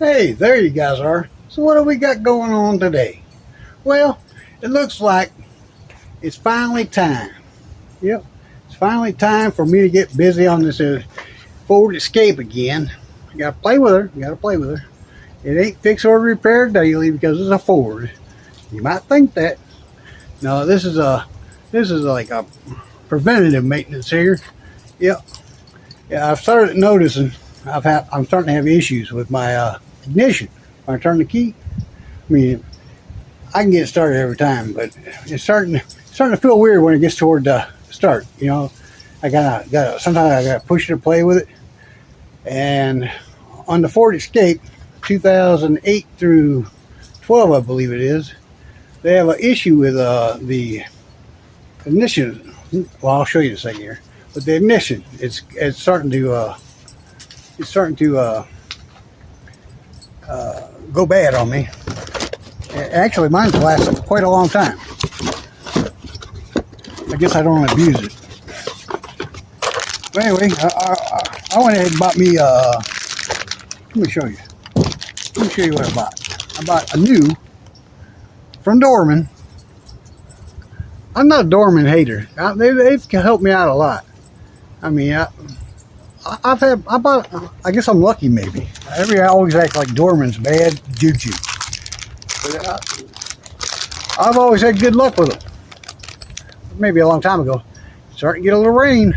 Hey, there you guys are. So what do we got going on today? Well, it looks like it's finally time. Yep, it's finally time for me to get busy on this Ford Escape again. You gotta play with her. You gotta play with her. It ain't fix or repair daily because it's a Ford. You might think that. No, this is like a preventative maintenance here. Yep. Yeah, I've started noticing I'm starting to have issues with my ignition. When I turn the key, I mean, I can get it started every time, but it's starting to feel weird when it gets toward the start. You know, sometimes I gotta push it to play with it. And on the Ford Escape, 2008 through 12, I believe it is, they have an issue with the ignition. Well, I'll show you in a second here. But the ignition, it's starting to go bad on me. Actually, mine's lasted quite a long time. I guess I don't abuse it. But anyway, I went ahead and bought me. Let me show you. Let me show you what I bought. I bought a new from Dorman. I'm not a Dorman hater. They've helped me out a lot. I mean, I guess I'm lucky maybe. I always act like Dorman's bad juju. But I've always had good luck with them. Maybe a long time ago. Starting to get a little rain.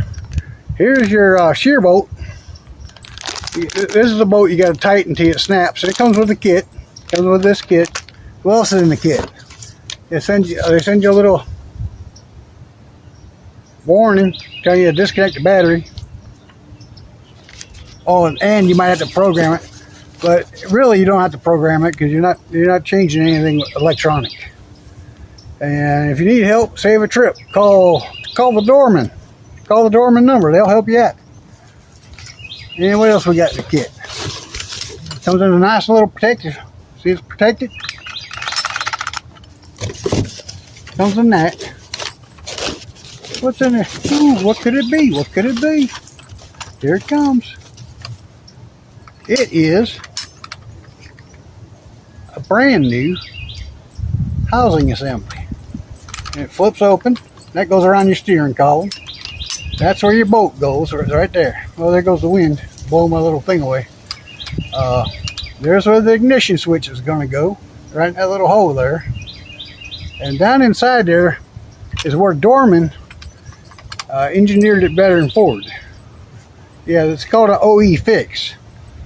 Here's your shear bolt. This is a bolt you got to tighten until it snaps. It comes with a kit. It comes with this kit. What else is in the kit? They send you a little warning, tell you to disconnect the battery. Oh, and you might have to program it, but really you don't have to program it because you're not changing anything electronic. And if you need help, save a trip. Call the Dorman. Call the Dorman number. They'll help you out. And what else we got in the kit? Comes in a nice little protective. See, it's protected. Comes in that. What's in there? Ooh, what could it be? What could it be? Here it comes. It is a brand new housing assembly. And it flips open. That goes around your steering column. That's where your bolt goes, right there. Oh, there goes the wind. Blow my little thing away. There's where the ignition switch is going to go. Right in that little hole there. And down inside there is where Dorman engineered it better than Ford. Yeah, it's called an OE fix.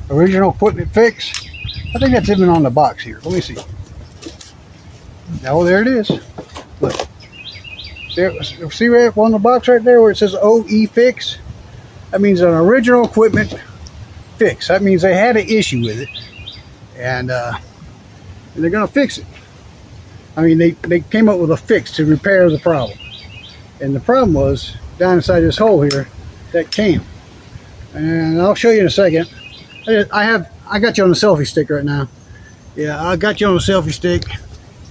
Original equipment fix. I think that's even on the box here. Let me see. Oh, there it is. Look. There, see right on the box right there where it says OE fix? That means an original equipment fix. That means they had an issue with it. And they're going to fix it. I mean, they came up with a fix to repair the problem. And the problem was down inside this hole here, that cam. And I'll show you in a second. I got you on the selfie stick right now. Yeah, I got you on the selfie stick,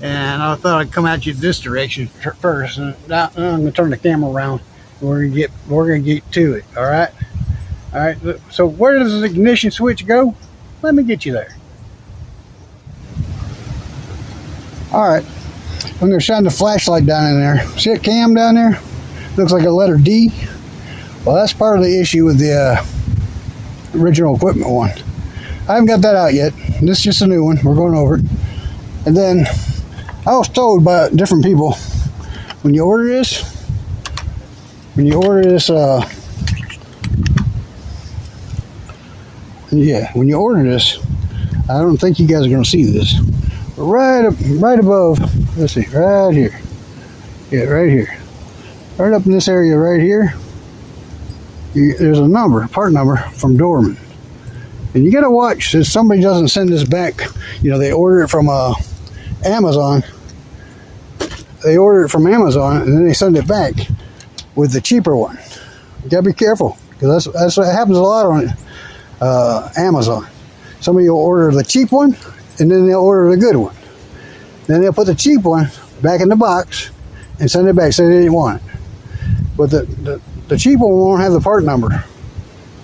and I thought I'd come at you this direction first. And now I'm gonna turn the camera around. And we're gonna get to it. All right. So where does the ignition switch go? Let me get you there. All right. I'm gonna shine the flashlight down in there. See that cam down there? Looks like a letter D. Well, that's part of the issue with the original equipment one. I haven't got that out yet. This is just a new one. We're going over it. And then I was told by different people, when you order this, I don't think you guys are going to see this. But right above, let's see, right here. Yeah, right here. Right up in this area right here. There's a part number from Dorman. And you gotta watch so somebody doesn't send this back. You know, they order it from Amazon. They order it from Amazon and then they send it back with the cheaper one. You gotta be careful because that's what happens a lot on Amazon. Somebody will order the cheap one and then they'll order the good one. Then they'll put the cheap one back in the box and send it back, say they didn't want it. But the cheap one won't have the part number.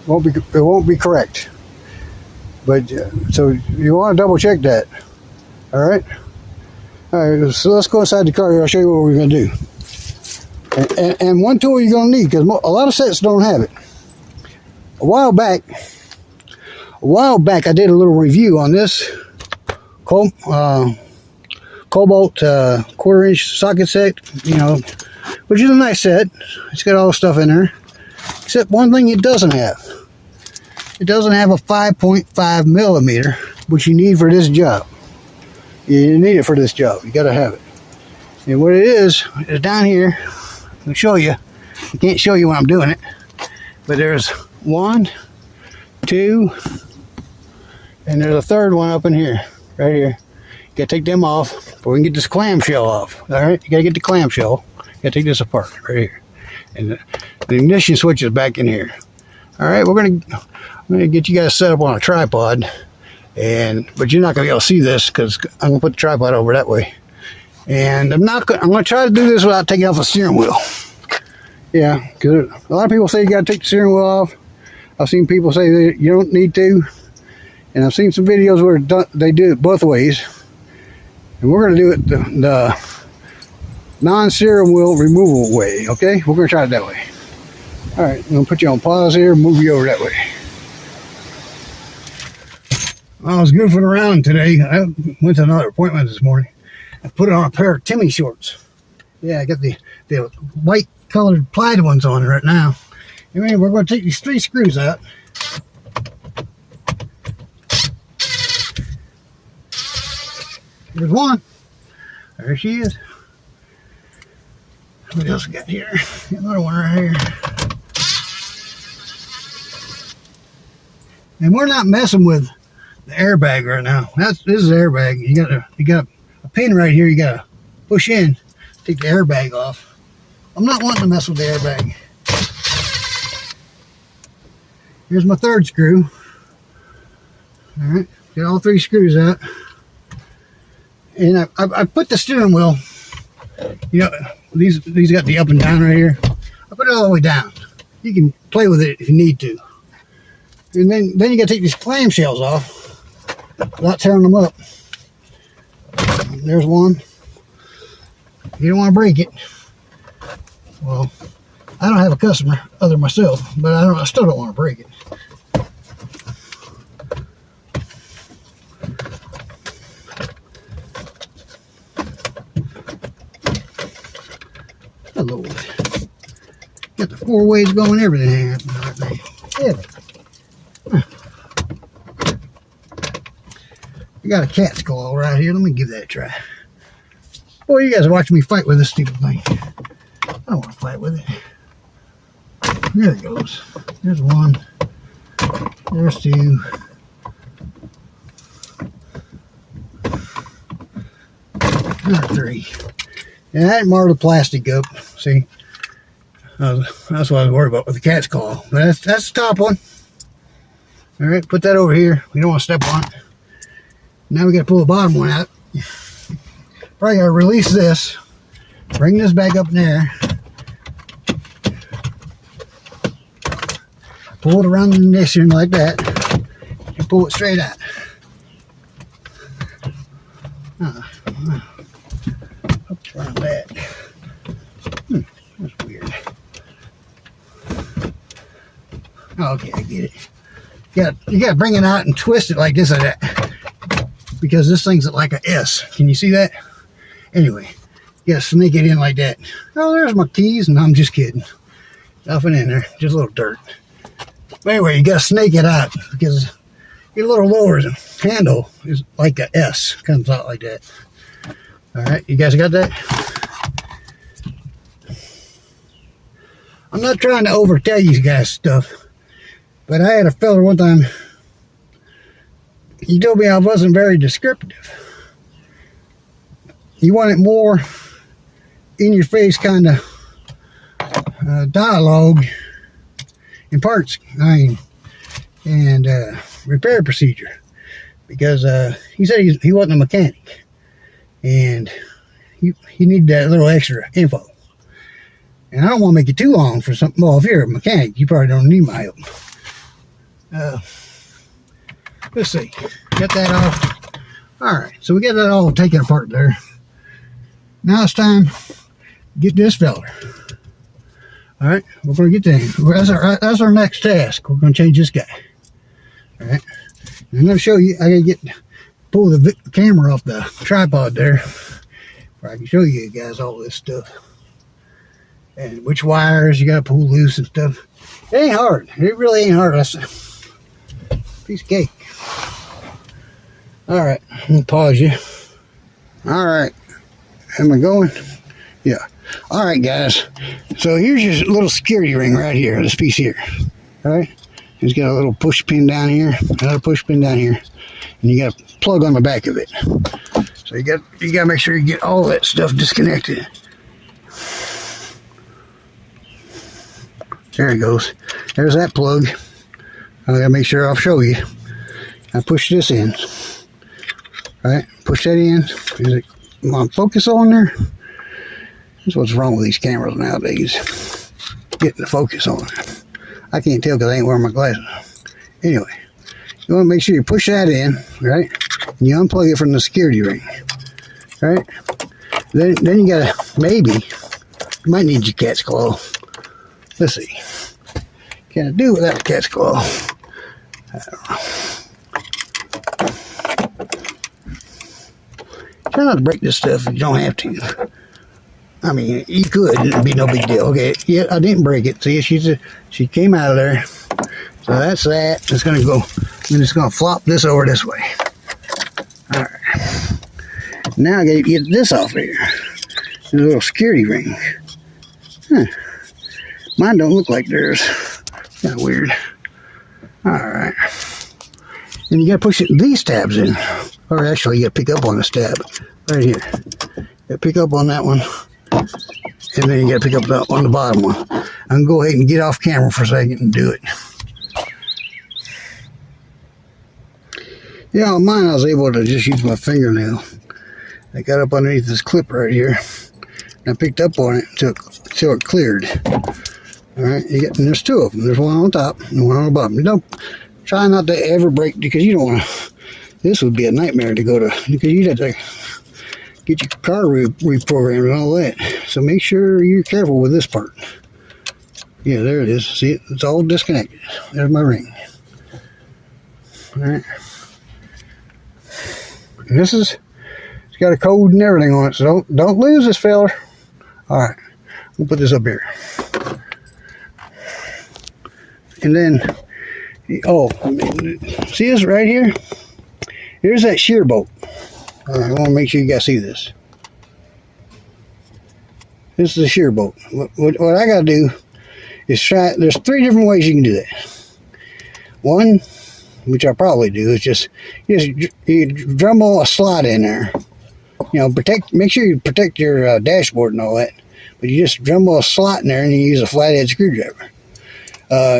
It won't be correct. But so you want to double check that. All right. All right. So let's go inside the car here. I'll show you what we're going to do. And one tool you're going to need, because a lot of sets don't have it. A while back, I did a little review on this Cobalt 1/4-inch socket set, you know, which is a nice set. It's got all the stuff in there, except one thing it doesn't have. It doesn't have a 5.5 millimeter, which you need for this job. You need it for this job. You got to have it. And what it is down here. I'll show you. I can't show you when I'm doing it, but there's 1, 2, and there's a third one up in here, right here. You gotta take them off before we can get this clamshell off. All right, you gotta get the clamshell. You gotta take this apart right here, and the ignition switch is back in here. All right, I'm gonna get you guys set up on a tripod, but you're not gonna be able to see this because I'm gonna put the tripod over that way. And I'm gonna try to do this without taking off the steering wheel. Yeah, because a lot of people say you gotta take the steering wheel off. I've seen people say that you don't need to, and I've seen some videos where they do it both ways. And we're gonna do it the non-steering wheel removal way. Okay, we're gonna try it that way. All right, I'm gonna put you on pause here, move you over that way. I was goofing around today. I went to another appointment this morning. I put on a pair of Timmy shorts. Yeah, I got the white colored plaid ones on right now. Anyway, we're going to take these 3 screws out. There's one. There she is. What else we got here? Got another one right here. And we're not messing with the airbag right now. This is the airbag. You got a pin right here you gotta push in, take the airbag off. I'm not wanting to mess with the airbag. Here's my 3rd screw. All right, get all 3 screws out. And I put the steering wheel, you know, these got the up and down right here. I put it all the way down. You can play with it if you need to. And then you gotta take these clamshells off without tearing them up. There's one. You don't want to break it. Well, I don't have a customer other than myself, but I still don't want to break it. Hello. Got the 4 ways going, everything. Yeah. I got a cat skull right here. Let me give that a try. Boy, you guys are watching me fight with this stupid thing. I don't want to fight with it. There it goes. There's 1. There's 2. There's 3. And I didn't mar the plastic up. See? That's what I was worried about with the cat's claw. That's the top one. Alright, put that over here. We don't want to step on it. Now we got to pull the bottom one out. Probably got to release this. Bring this back up in there. Pull it around the ignition like that. And pull it straight out. Oops, around that. That's weird. Okay, I get it. You got to bring it out and twist it like this or that. Because this thing's like a S. Can you see that? Anyway, you gotta snake it in like that. Oh, there's my keys. No, I'm just kidding. Nothing in there, just a little dirt. But anyway, you gotta snake it out because your little lower handle is like a S. Comes out like that. All right, you guys got that? I'm not trying to overtell you guys stuff, but I had a fella one time. He told me I wasn't very descriptive. He wanted more in your face kind of dialogue and parts, and repair procedure, because he said he wasn't a mechanic, and he needed that little extra info. And I don't want to make it too long for something. Well, if you're a mechanic, you probably don't need my help. let's see. Get that off. All right, so we got that all taken apart there. Now it's time to get this fella. All right, we're going to get that. That's our next task. We're going to change this guy. All right, and I'm going to show you. I got to pull the camera off the tripod there, where I can show you guys all this stuff and which wires you got to pull loose and stuff. It ain't hard. It really ain't hard. That's a piece of cake. All right, I'm going to pause you. All right, am I going? Yeah. All right, guys. So here's your little security ring right here, this piece here. All right, it's got a little push pin down here, another push pin down here, and you got a plug on the back of it. So you got to make sure you get all that stuff disconnected. There it goes. There's that plug. I gotta make sure I'll show you. I push this in. All right, push that in. Is it on focus on there? That's what's wrong with these cameras nowadays. Getting the focus on it. I can't tell because I ain't wearing my glasses. Anyway, you want to make sure you push that in, right? And you unplug it from the security ring, right? Then you gotta, maybe, you might need your cat's claw. Let's see. Can I do without a cat's claw? I don't know. Try not to break this stuff if you don't have to. I mean, you could. It'd be no big deal. Okay, yeah, I didn't break it. See, she came out of there. So that's that. It's going to go, I'm just going to flop this over this way. All right. Now I got to get this off here. There's a little security ring. Huh. Mine don't look like theirs. Kind of weird. All right. And you got to push these tabs in. Or actually, you got to pick up on this tab right here. You got to pick up on that one. And then you got to pick up on the bottom one. I can go ahead and get off camera for a second and do it. Yeah, on mine I was able to just use my fingernail. I got up underneath this clip right here. And I picked up on it until it cleared. Alright, and there's two of them. There's one on top and one on the bottom. You don't try not to ever break, because you don't want to. This would be a nightmare to go to, because you'd have to get your car reprogrammed and all that. So make sure you're careful with this part. Yeah, there it is. See, it's all disconnected. There's my ring. Alright. And this is, it's got a code and everything on it, so don't lose this feller. Alright, we'll put this up here. And then, oh, see this right here? Here's that shear bolt. All right, I want to make sure you guys see this. This is a shear bolt. What I got to do is try, there's three different ways you can do that. One, which I probably do, is just you Dremel a slot in there. You know, make sure you protect your dashboard and all that. But you just Dremel a slot in there and you use a flathead screwdriver.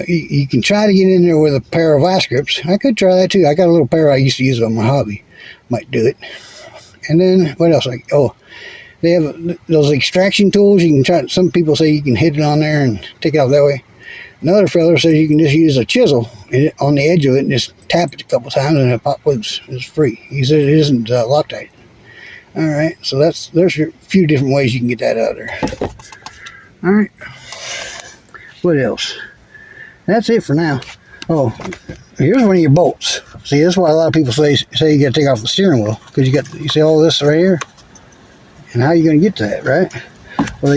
You can try to get in there with a pair of vice grips. I could try that too. I got a little pair I used to use on my hobby. Might do it. And then what else? They have those extraction tools. You can try. Some people say you can hit it on there and take it off that way. Another fella says you can just use a chisel on the edge of it and just tap it a couple times and it pop loose. It's free. He said it isn't Loctite. All right. So there's a few different ways you can get that out of there. All right. What else? That's it for now. Oh, here's one of your bolts. See, that's why a lot of people say you got to take off the steering wheel, because you see all this right here. And how are you going to get to that, right? Well,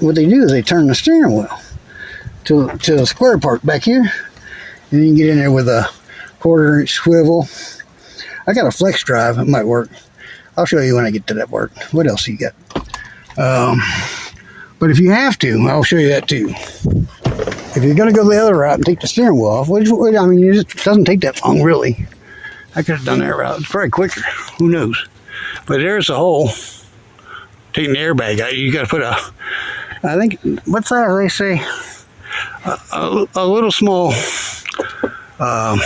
what they do is they turn the steering wheel to the square part back here, and then you can get in there with a 1/4-inch swivel. I got a flex drive. It might work. I'll show you when I get to that part. What else you got? But if you have to, I'll show you that too. If you're going to go the other route and take the steering wheel off, which, I mean, it doesn't take that long, really. I could have done that route. It's probably quicker. Who knows? But there's a hole. Taking the airbag out, you got to put I think, what's that they say? A little small, I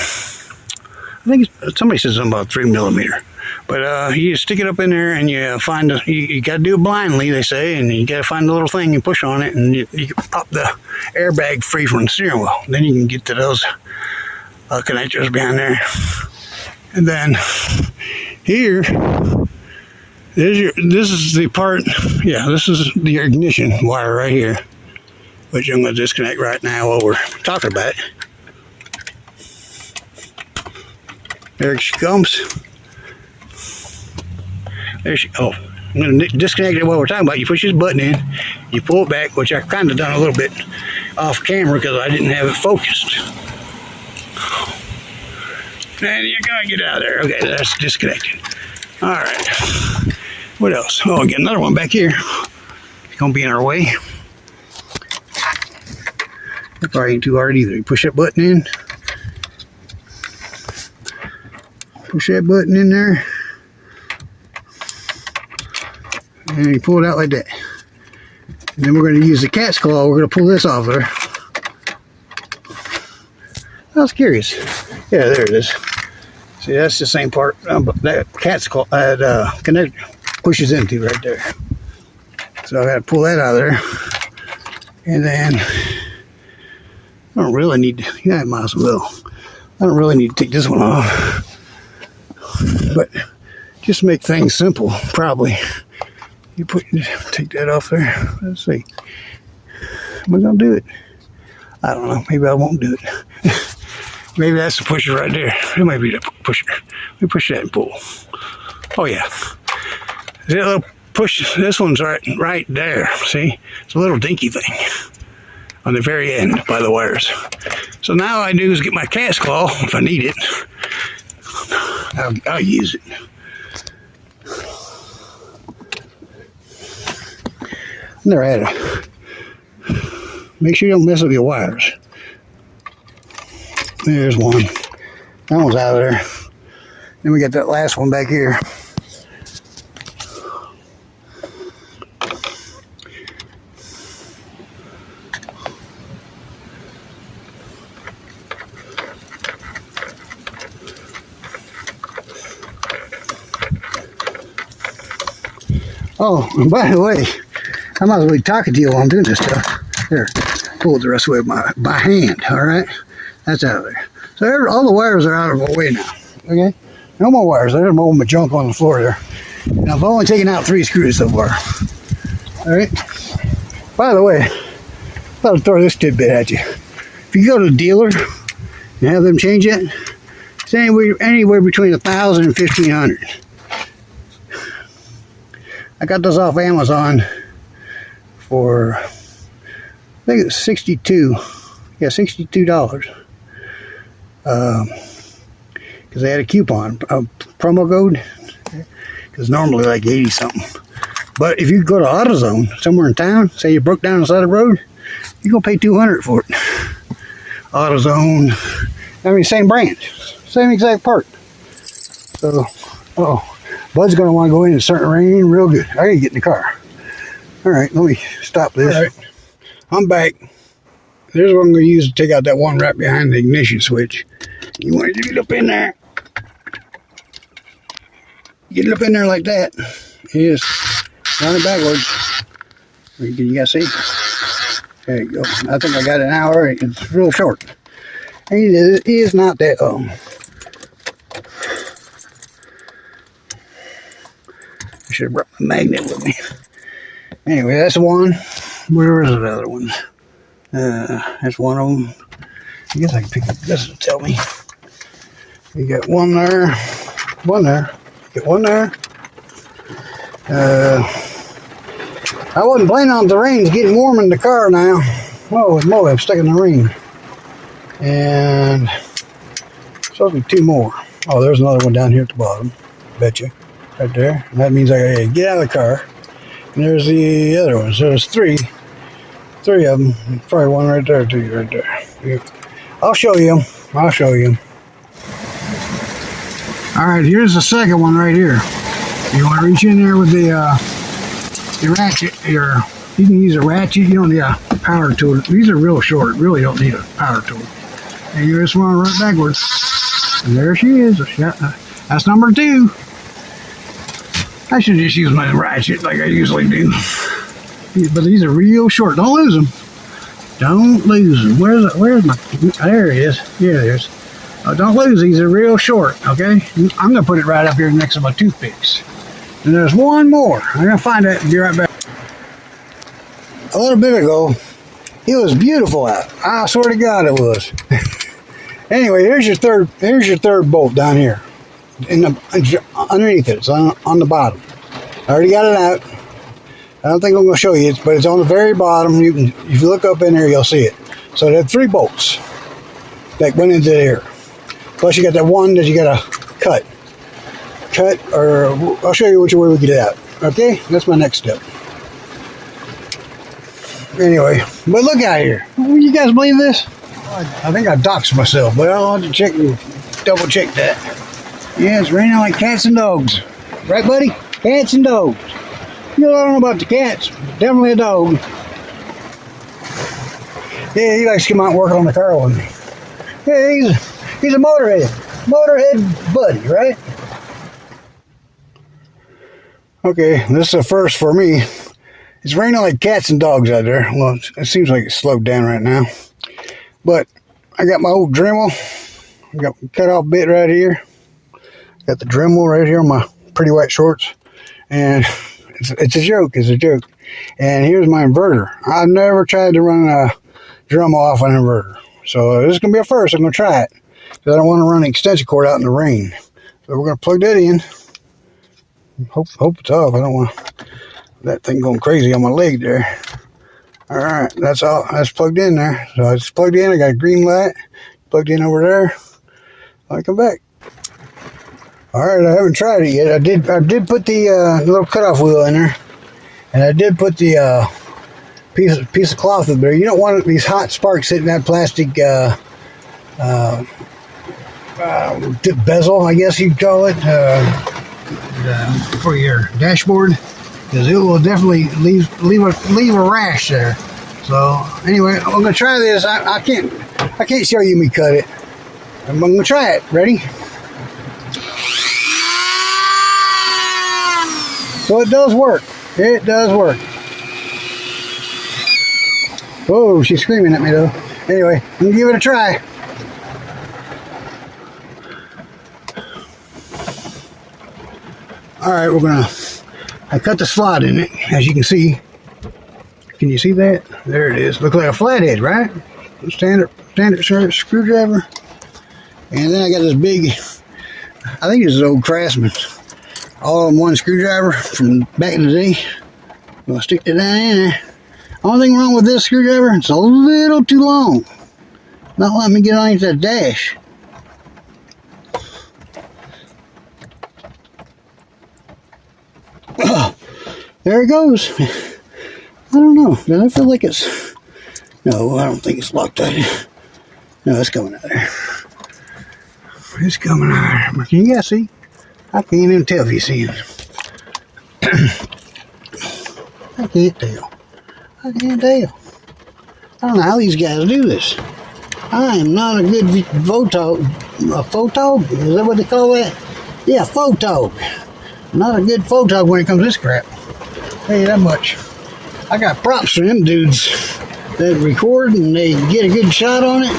think somebody says something about 3mm. But you stick it up in there and you find, you got to do it blindly, they say, and you got to find the little thing and push on it, and you can pop the airbag free from the steering wheel. Then you can get to those connectors behind there. And then here, this is the part, yeah, this is the ignition wire right here, which I'm going to disconnect right now while we're talking about it. There she comes. There she, oh, I'm going to disconnect it while we're talking about it. You push this button in, you pull it back, which I've kind of done a little bit off camera because I didn't have it focused. And you gotta get out of there. Okay, that's disconnected. All right. What else? Oh, get another one back here. It's gonna be in our way. That probably ain't too hard either. You push that button in. Push that button in there. And you pull it out like that. And then we're going to use the cat's claw. We're going to pull this off there. I was curious. Yeah, there it is. See, that's the same part that cat's claw connector pushes into right there. So I got to pull that out of there. And then I don't really need to, yeah, I might as well. I don't really need to take this one off. But just make things simple, probably. You take that off there. Let's see. Am I gonna do it? I don't know. Maybe I won't do it. Maybe that's the pusher right there. It might be the pusher. Let me push that and pull. Oh yeah. See that little push? This one's right there. See? It's a little dinky thing on the very end by the wires. So now all I do is get my cat's claw if I need it. I'll use it. Never had it. Make sure you don't mess up your wires. There's one. That one's out of there. Then we got that last one back here. Oh, and by the way, I might as well be talking to you while I'm doing this stuff. There, pull it the rest of the way by hand, all right? That's out of there. So all the wires are out of the way now, okay? No more wires. There's all my junk on the floor there. And I've only taken out 3 screws so far. All right? By the way, I thought I'd throw this tidbit at you. If you go to a dealer and have them change it, it's anywhere between $1,000 and $1,500. I got this off Amazon for, I think it's $62. Yeah, $62. Because they had a coupon, a promo code. Because normally like 80 something. But if you go to AutoZone somewhere in town, say you broke down on the side of the road, you're gonna pay $200 for it. AutoZone, I mean same brand, same exact part. So, Bud's gonna want to go in and start raining real good. I gotta get in the car. All right, let me stop this. All right, I'm back. There's what I'm gonna use to take out that one right behind the ignition switch. You want to get it up in there. Get it up in there like that. Yes, run it backwards. You guys see? There you go. I think I got it now. All right, it's real short. It is not that long. I should have brought my magnet with me. Anyway, that's one. Where is the other one? That's one of them. I guess I can pick up this to tell me. You got one there. One there. Get one there. I wasn't planning on the rain's getting warm in the car now. Oh, with Moab stuck in the rain. And supposed to be 2 more. Oh, there's another one down here at the bottom. Betcha. Right there. And that means I gotta get out of the car. And there's the other ones. So there's 3. 3 of them. Probably one right there too, right there. Here. I'll show you. I'll show you. Alright, here's the second one right here. You want to reach in there with the ratchet. You can use a ratchet. You don't need a power tool. These are real short. Really don't need a power tool. And you just want to run backwards. And there she is. That's number 2. I should just use my ratchet like I usually do. But these are real short. Don't lose them. Don't lose them. Where's my... There it is. Yeah, there's. Don't lose these, they're real short, okay? I'm gonna put it right up here next to my toothpicks. And there's one more. I'm gonna find it and be right back. A little bit ago, it was beautiful out. I swear to God it was. Anyway, here's your third bolt down here. Underneath it, it's on the bottom. I already got it out. I don't think I'm going to show you it, but it's on the very bottom. If you look up in there, you'll see it. So there are 3 bolts that went into there. Plus you got that one that you got to cut. Or I'll show you which way we get it out. Okay, that's my next step. Anyway, but look out here. You guys believe this? I think I doxed myself, but I'll have to check and double check that. Yeah, it's raining like cats and dogs. Right, buddy? Cats and dogs. You know, I don't know about the cats. Definitely a dog. Yeah, he likes to come out and work on the car with me. Yeah, he's a motorhead. Motorhead buddy, right? Okay, this is a first for me. It's raining like cats and dogs out there. Well, it seems like it's slowed down right now. But I got my old Dremel. I got my cut-off bit right here. Got the Dremel right here on my pretty white shorts. And it's a joke. It's a joke. And here's my inverter. I've never tried to run a Dremel off an inverter. So this is going to be a first. I'm going to try it. Because I don't want to run an extension cord out in the rain. So we're going to plug that in. Hope it's off. I don't want that thing going crazy on my leg there. Alright, that's all. That's plugged in there. So it's plugged in. I got a green light. Plugged in over there. I'll come back. Alright, I haven't tried it yet. I did put the little cutoff wheel in there. And I did put the piece of cloth in there. You don't want these hot sparks hitting that plastic bezel, I guess you'd call it, for your dashboard. Because it will definitely leave a rash there. So anyway, I'm gonna try this. I can't show you me cut it. I'm gonna try it. Ready? So it does work. It does work. Whoa, she's screaming at me though. Anyway, I'm gonna give it a try. All right, I cut the slot in it, as you can see. Can you see that? There it is. Looks like a flathead, right? Standard screwdriver. And then I got this big, I think it's an old Craftsman, all-in-one screwdriver from back in the day. I'm gonna stick that down in there. Only thing wrong with this screwdriver, it's a little too long. Not letting me get underneath that dash. There it goes. I don't know. Does it feel like it's... No, I don't think it's locked out. No, it's coming out there. It's coming out there. Can you guys see? I can't even tell if you see it. I can't tell. I can't tell. I don't know how these guys do this. I am not a good photog. A photog? Is that what they call that? Yeah, photog. Not a good photog when it comes to this crap. Hey, that much. I got props for them dudes that record and they get a good shot on it.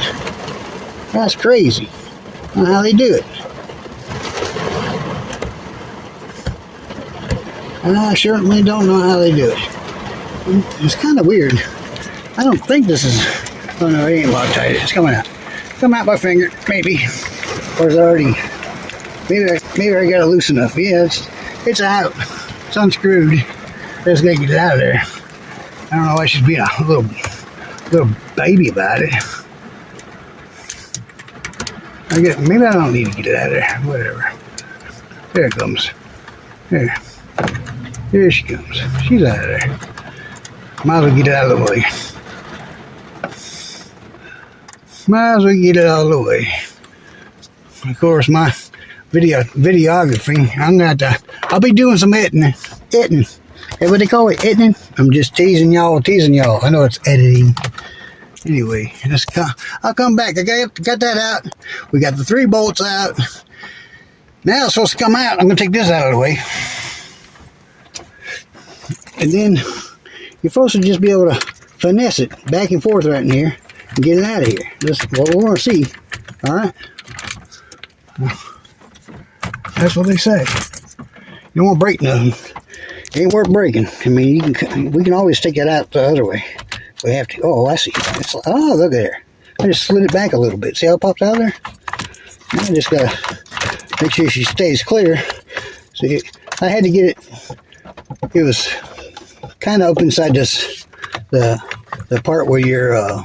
That's crazy. I don't know how they do it. And I certainly don't know how they do it. It's kind of weird. I don't think this is... Oh no, it ain't Loctite. It's coming out. Come out my finger, maybe. Or is it already... Maybe I got it loose enough. Yeah, it's out. It's unscrewed. Just gotta get it out of there. I don't know why she's being a little baby about it. Maybe I don't need to get it out of there. Whatever. There it comes. There she comes. She's out of there. Might as well get it out of the way. Might as well get it out of the way. Of course, my videography, I'll be doing some editing. Hey, what they call it? Editing? I'm just teasing y'all. I know it's editing. Anyway, I'll come back. I got that out. We got the 3 bolts out. Now it's supposed to come out. I'm going to take this out of the way. And then you're supposed to just be able to finesse it back and forth right in here and get it out of here. That's what we're going to see. All right. That's what they say. You don't want to break nothing. It ain't worth breaking. I mean, we can always take it out the other way. We have to. Oh, I see. Oh, look there. I just slid it back a little bit. See how it pops out there? I just gotta make sure she stays clear. See, I had to get it. It was kind of up inside this the part where your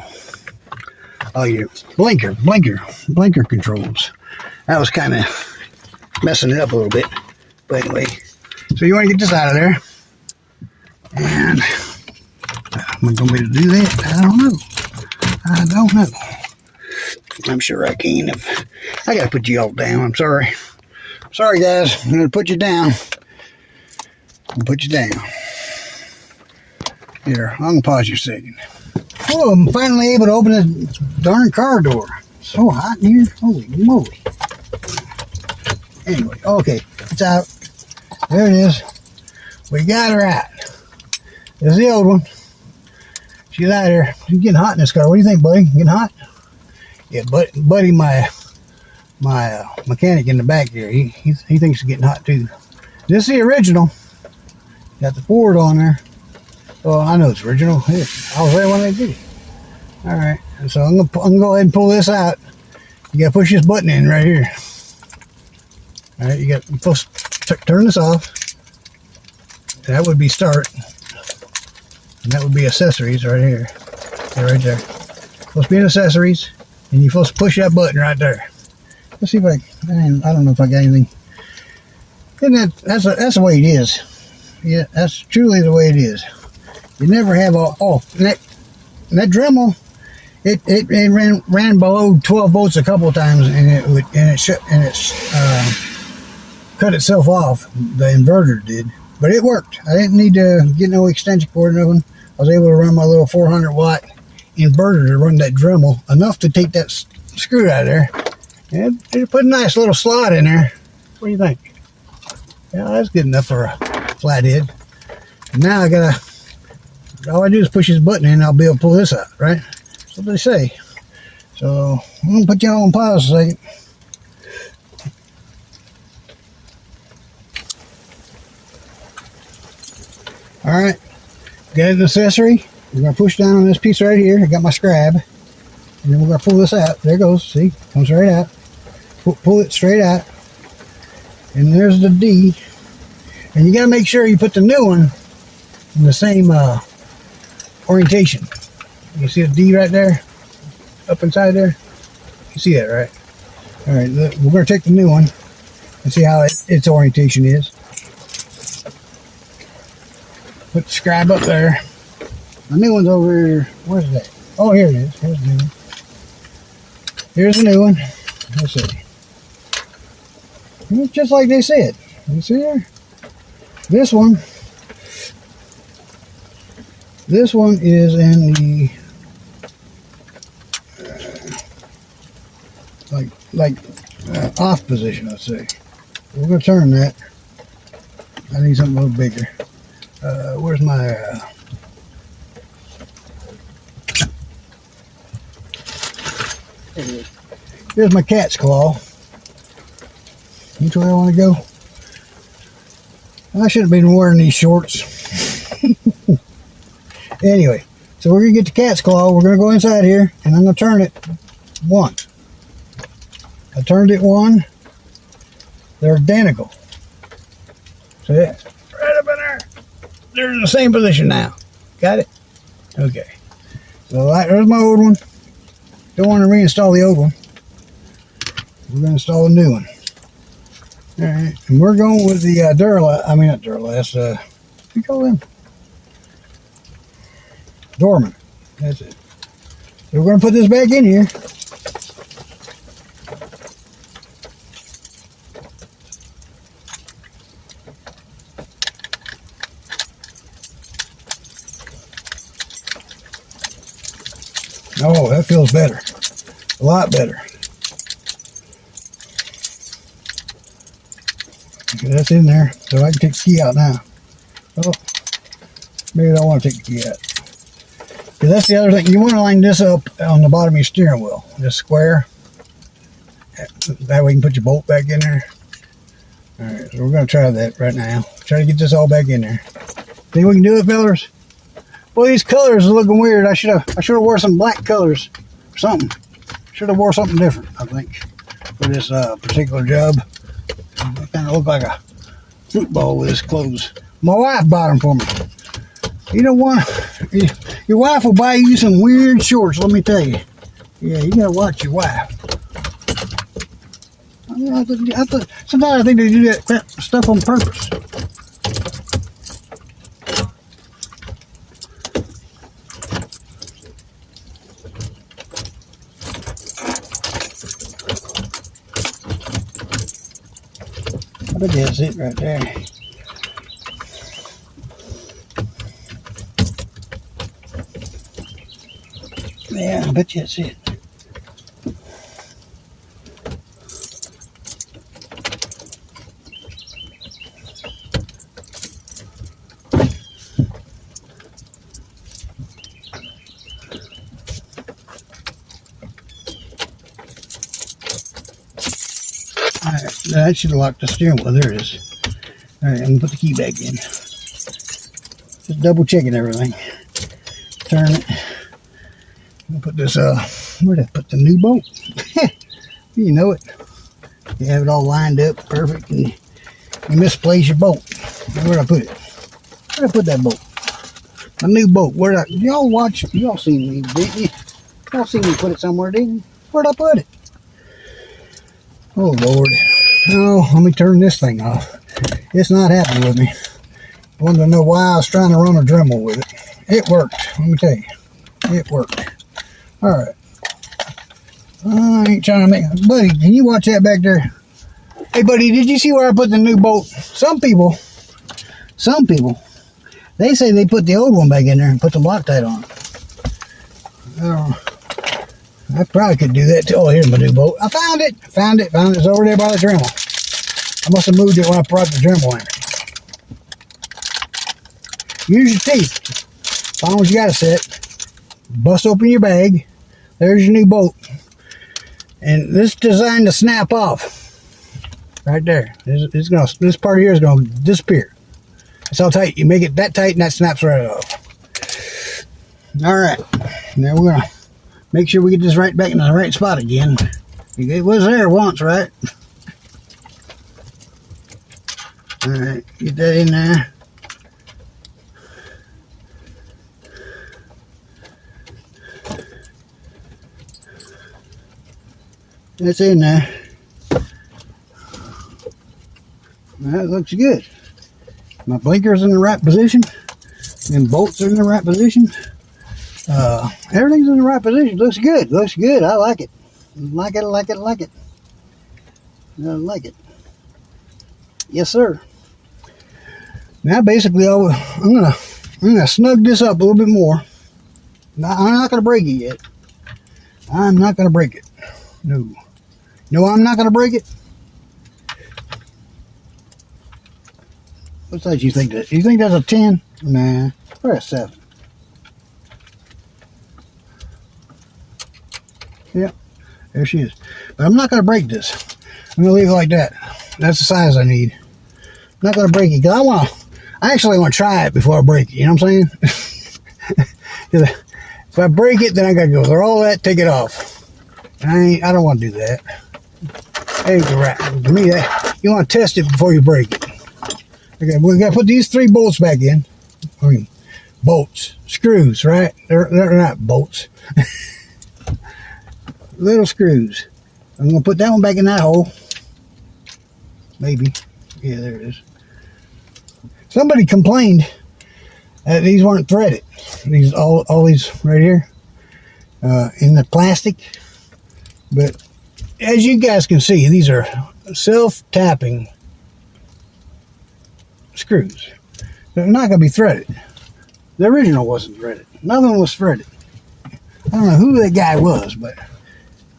blinker controls. That was kind of messing it up a little bit. But anyway, so you want to get this out of there, and am I going to be able to do that? I don't know. I'm sure I can. If I got to put you all down. I'm sorry. Sorry, guys. I'm going to put you down. Put you down. Here, I'm going to pause you a second. Oh, I'm finally able to open this darn car door. It's so hot in here. Holy moly. Anyway, okay. It's out. There it is. We got her out. There's the old one. She's out there. She's getting hot in this car. What do you think, buddy? Getting hot? Yeah, buddy, my mechanic in the back here, he thinks it's getting hot too. This is the original. Got the Ford on there. Well, I know it's original. I was there when they did it. All right, and so I'm gonna go ahead and pull this out. You gotta push this button in right here. All right, you're supposed to turn this off. That would be start, and that would be accessories right here. Yeah, right there. Supposed to be in accessories, and you're supposed to push that button right there. Let's see if I don't know if I got anything. And that's the way it is. Yeah, that's truly the way it is. You never have that Dremel. It ran below 12 volts a couple of times, and it cut itself off. The inverter did, but it worked. I didn't need to get no extension cord or nothing. I was able to run my little 400 watt inverter to run that Dremel enough to take that screw out of there. And it put a nice little slot in there. What do you think? Yeah, that's good enough for a flathead. And now all I do is push this button in and I'll be able to pull this out, right? That's what they say. So I'm gonna put y'all on pause a second. All right, got an accessory. We're gonna push down on this piece right here. I got my scrab, and then we're gonna pull this out. There it goes. See, comes right out. Pull it straight out, and there's the D. And you gotta make sure you put the new one in the same orientation. You see the D right there, up inside there. You see that, right? All right, we're gonna take the new one and see how its orientation is. Put the scribe up there. The new one's over here. Where's that? Oh, here it is. Here's the new one. Here's the new one. Let's see. It's just like they said. You see there? This one is in the off position, let's say. We're going to turn that. I need something a little bigger. Where's my here's my cat's claw. Which way I want to go? I should have been wearing these shorts. Anyway, so we're going to get the cat's claw. We're going to go inside here, and I'm going to turn it once. I turned it one. They're identical. See that? Right up in there. They're in the same position now. Got it? Okay. So there's my old one. Don't want to reinstall the old one. We're going to install a new one. Alright, and we're going with the not Duralast, what do you call them? Dorman. That's it. So we're going to put this back in here. Oh, that feels better. A lot better. Okay, that's in there, so I can take the key out now. Oh, maybe I don't want to take the key out. Because that's the other thing. You want to line this up on the bottom of your steering wheel. This square. That way you can put your bolt back in there. Alright, so we're going to try that right now. Try to get this all back in there. Think we can do it, fellas? Well, these colors are looking weird. I should have wore some black colors or something. Should have wore something different, I think, for this particular job. I kind of look like a fruit ball with his clothes. My wife bought them for me. You don't want your wife will buy you some weird shorts, let me tell you. Yeah, you gotta watch your wife. Sometimes I think they do that crap stuff on purpose. I bet that's it right there. Yeah, I bet you that's it. Alright, that should have locked the steering wheel. There it is. Alright, I'm going to put the key back in. Just double checking everything. Turn it. I'm going to put this, where did I put the new bolt? You know it. You have it all lined up perfect and you misplace your bolt. Where did I put it? Where did I put that bolt? A new bolt. Where did I, y'all watch, y'all seen me, didn't you? Y'all seen me put it somewhere, didn't you? Where'd I put it? Oh Lord. Oh, let me turn this thing off. It's not happy with me. I wanted to know why I was trying to run a Dremel with it. It worked, let me tell you. It worked. Alright. I ain't trying to make... Buddy, can you watch that back there? Hey buddy, did you see where I put the new bolt? Some people, they say they put the old one back in there and put the Loctite on it. I probably could do that too. Oh, here's my new bolt. I found it. It's over there by the Dremel. I must have moved it when I brought the Dremel in. Use your teeth. As long as you got a set. Bust open your bag. There's your new bolt. And this is designed to snap off. Right there. This part here is going to disappear. That's how tight. You make it that tight and that snaps right off. Alright. Now we're going to make sure we get this right back in the right spot again. It was there once, right? Alright, get that in there. That's in there. That looks good. My blinker's in the right position. And bolts are in the right position. Everything's in the right position. Looks good. Looks good. I like it. Like it. I like it. Yes, sir. Now, basically, I'm gonna snug this up a little bit more. Now, I'm not gonna break it yet. I'm not gonna break it. No. No, I'm not gonna break it. What size you think that? You think that's a 10? Nah, probably a 7. Yep, there she is. But I'm not going to break this. I'm going to leave it like that. That's the size I need. I'm not going to break it because I actually want to try it before I break it. You know what I'm saying? If I break it, then I got to go through all that, take it off. And I don't want to do that. That ain't the right. To me, you want to test it before you break it. Okay, we got to put these 3 bolts back in. I mean, bolts, screws, right? They're not bolts. Little screws. I'm going to put that one back in that hole. Maybe. Yeah, there it is. Somebody complained that these weren't threaded. These all these right here in the plastic. But as you guys can see, these are self-tapping screws. They're not going to be threaded. The original wasn't threaded. Nothing was threaded. I don't know who that guy was, but I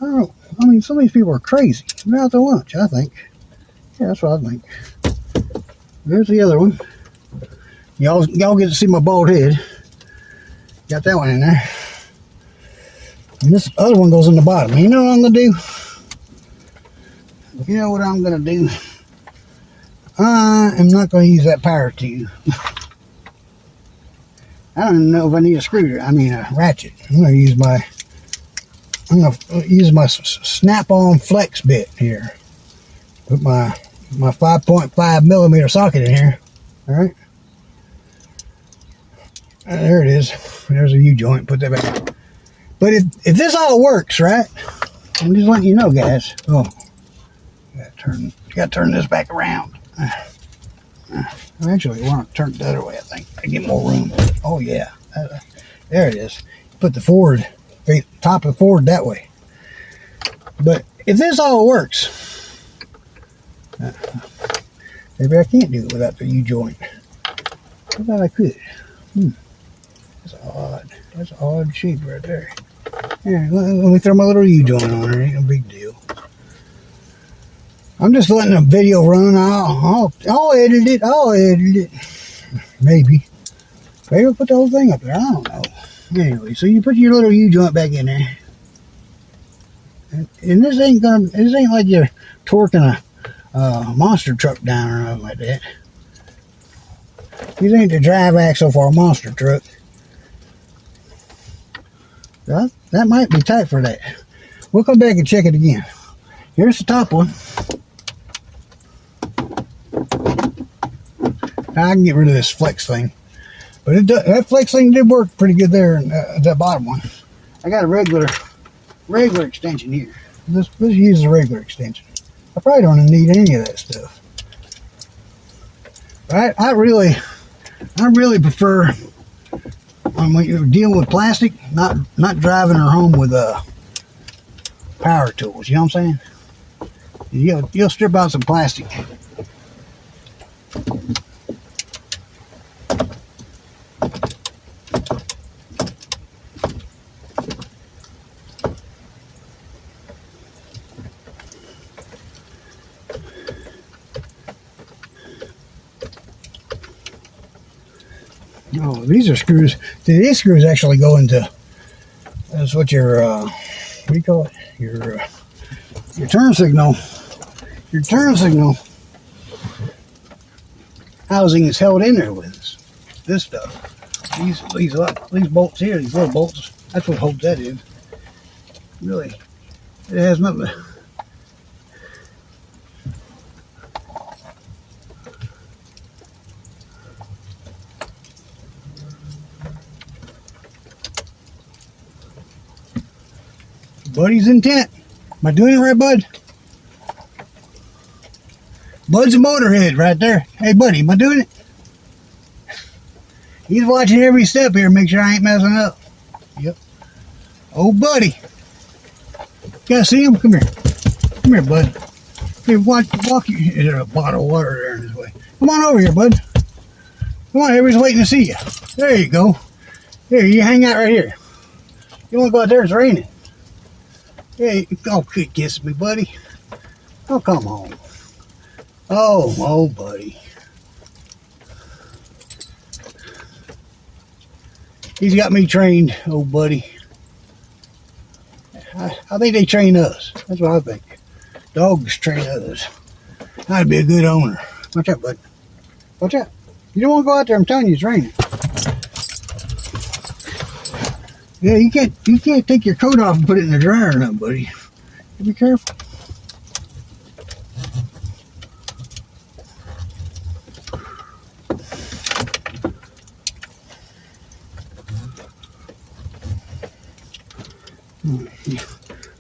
don't know. I mean, some of these people are crazy. They're out to lunch, I think. Yeah, that's what I think. There's the other one. Y'all get to see my bald head. Got that one in there. And this other one goes in the bottom. You know what I'm going to do? You know what I'm gonna do? I am not gonna use that power tube. I don't even know if I need a screwdriver. I mean a ratchet. I'm gonna use my snap-on flex bit here. Put my 5.5 millimeter socket in here. All right. There it is. There's a U-joint. Put that back. But if this all works, right? I'm just letting you know, guys. Oh, gotta turn this back around. Actually, I want to turn it the other way. I think I get more room. Oh yeah, there it is. Put the forward, top of the forward that way. But if this all works, maybe I can't do it without the U-joint. I thought I could. That's odd. That's an odd shape right there. Here, let me throw my little U-joint on there. Ain't no big deal. I'm just letting the video run. I'll edit it. I'll edit it. Maybe I'll put the whole thing up there. I don't know. Anyway, so you put your little U-joint back in there. And this ain't like you're torquing a monster truck down or nothing like that. These ain't the drive axle for a monster truck. That might be tight for that. We'll come back and check it again. Here's the top one. I can get rid of this flex thing, but that flex thing did work pretty good there. And that bottom one, I got a regular extension here. Let's use the regular extension. I probably don't need any of that stuff. Right? I really prefer when you're dealing with plastic, not driving her home with power tools. You know what I'm saying? You'll strip out some plastic. Oh, these are screws. See, these screws actually go into, that's what your, what do you call it? Your turn signal. Your turn signal housing is held in there with this stuff. These bolts here, these little bolts, that's what holds that in. Really, it has nothing. Buddy's intent. Am I doing it right, bud? Bud's a motorhead right there. Hey, buddy, am I doing it? He's watching every step here, make sure I ain't messing up. Yep. Oh, buddy. You gotta see him? Come here. Come here, bud. Here, walk you. There's a bottle of water there in his way. Come on over here, bud. Come on, everybody's waiting to see you. There you go. Here, you hang out right here. You wanna go out there? It's raining. Hey, oh, quit kissing me, buddy. Oh, come on. Oh, buddy. He's got me trained, oh, buddy. I think they train us. That's what I think. Dogs train us. I'd be a good owner. Watch out, bud. Watch out. You don't want to go out there. I'm telling you, it's raining. Yeah, you can't take your coat off and put it in the dryer or nothing, buddy. You be careful.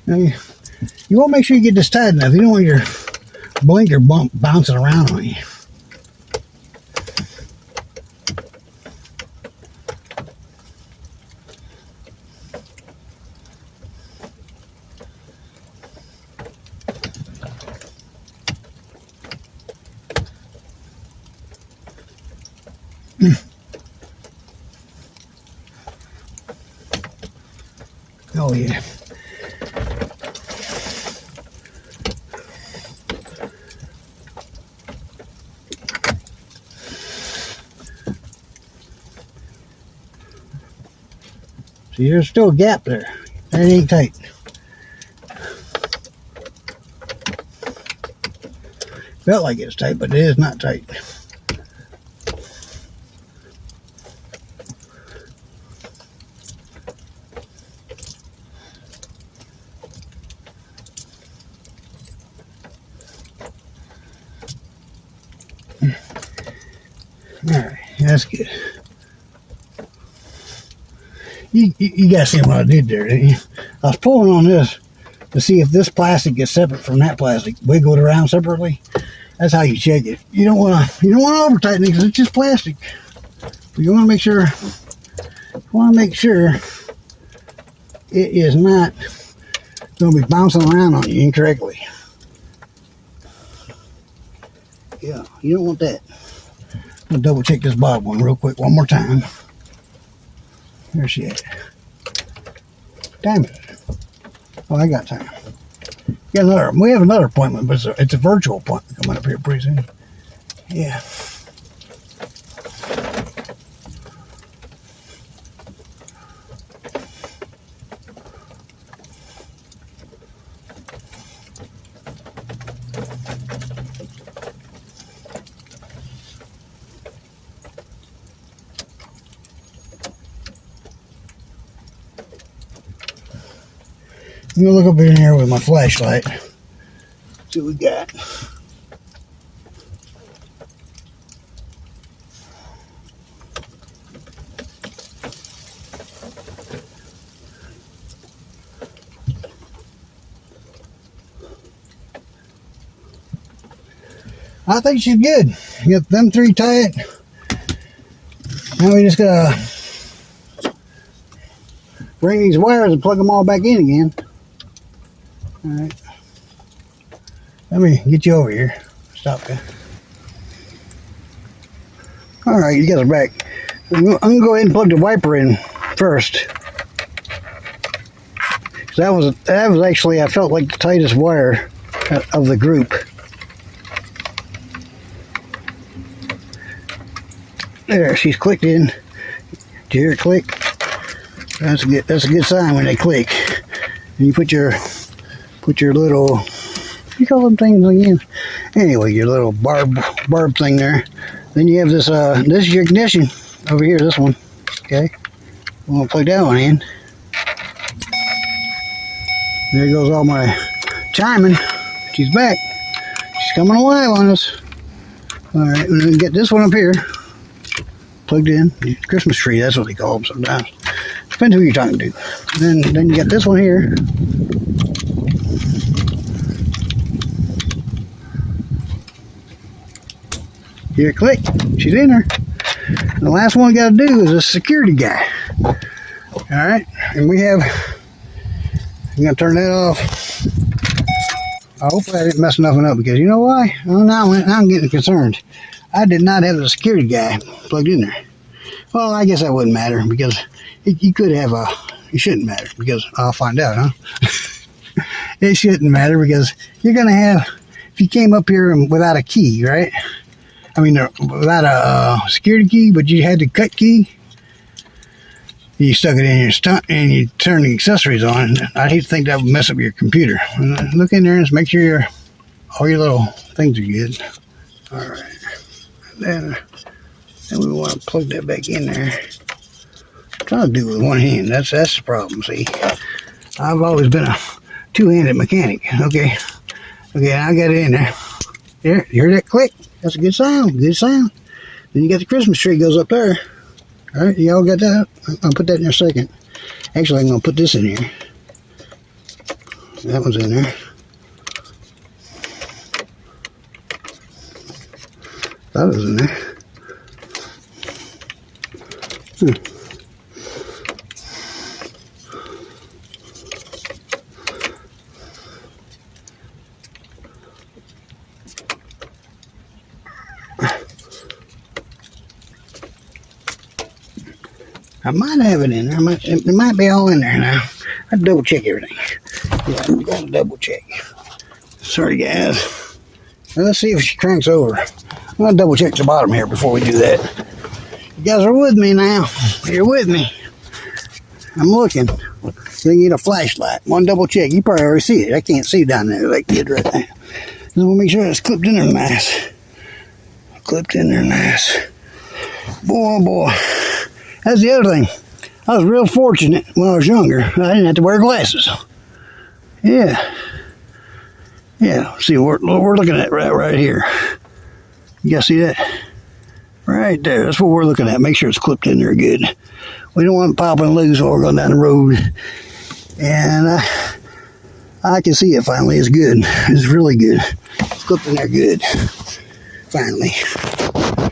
Now you want to make sure you get this tight enough. You don't want your blinker bouncing around on you. Oh yeah. See, there's still a gap there. That ain't tight. Felt like it was tight, but it is not tight. Alright, that's good. You guys see what I did there, didn't you? I was pulling on this to see if this plastic is separate from that plastic. Wiggle it around separately. That's how you check it. You don't want to over tighten it because it's just plastic. But you want to make sure. It is not going to be bouncing around on you incorrectly. Yeah, you don't want that. I'll double check this bottom one real quick one more time. Where's she at? Damn it. Oh, I got time. We have another appointment, but it's a virtual appointment coming up here pretty soon. Yeah. I'm gonna look up in here with my flashlight. See what we got. I think she's good. You got them three tight. Now we just gotta bring these wires and plug them all back in again. Alright. Let me get you over here. Stop that. Alright, you guys are back. I'm gonna go ahead and plug the wiper in first. That was actually, I felt like the tightest wire of the group. There, she's clicked in. Did you hear it click? That's a good sign when they click. And you put your little, what do you call them things again? Anyway, your little barb thing there. Then you have this this is your ignition over here, this one. Okay. I'm gonna plug that one in. There goes all my chiming. She's back. She's coming alive on us. Alright, we're gonna get this one up here. Plugged in. Christmas tree, that's what they call them sometimes. Depends who you're talking to. Then you got this one here. Here, click. She's in there. And the last one we got to do is a security guy. Alright, and we have, I'm going to turn that off. I hope I didn't mess nothing up because you know why? Oh, now I'm getting concerned. I did not have the security guy plugged in there. Well, I guess that wouldn't matter because you could have it shouldn't matter because I'll find out, huh? It shouldn't matter because you're going to have, if you came up here without a key, right? I mean, without a security key, but you had the cut key. You stuck it in your stunt and you turn the accessories on. I hate to think that would mess up your computer. Look in there and just make sure all your little things are good. All right. Then we want to plug that back in there. I'm trying to do it with one hand. That's the problem. See, I've always been a two-handed mechanic. Okay, I got it in there. There, you hear that click? That's a good sound. Good sound. Then you got the Christmas tree goes up there. All right, y'all got that? I'll put that in a second. Actually, I'm gonna put this in here. That one's in there. That was in there. I might have it in there. It might be all in there now. I double check everything. Yeah, I gotta double check. Sorry, guys. Now, let's see if she cranks over. I'm gonna double check the bottom here before we do that. You guys are with me now. You're with me. I'm looking. You need a flashlight. One double check. You probably already see it. I can't see down there like kid right there. Just want to make sure it's clipped in there nice. Clipped in there nice. Boy, oh boy. That's the other thing. I was real fortunate when I was younger. I didn't have to wear glasses. Yeah. Yeah, see what we're looking at right here. You guys see that? Right there. That's what we're looking at. Make sure it's clipped in there good. We don't want it popping loose while we're going down the road. And I can see it finally. It's good. It's really good. It's clipped in there good. Finally.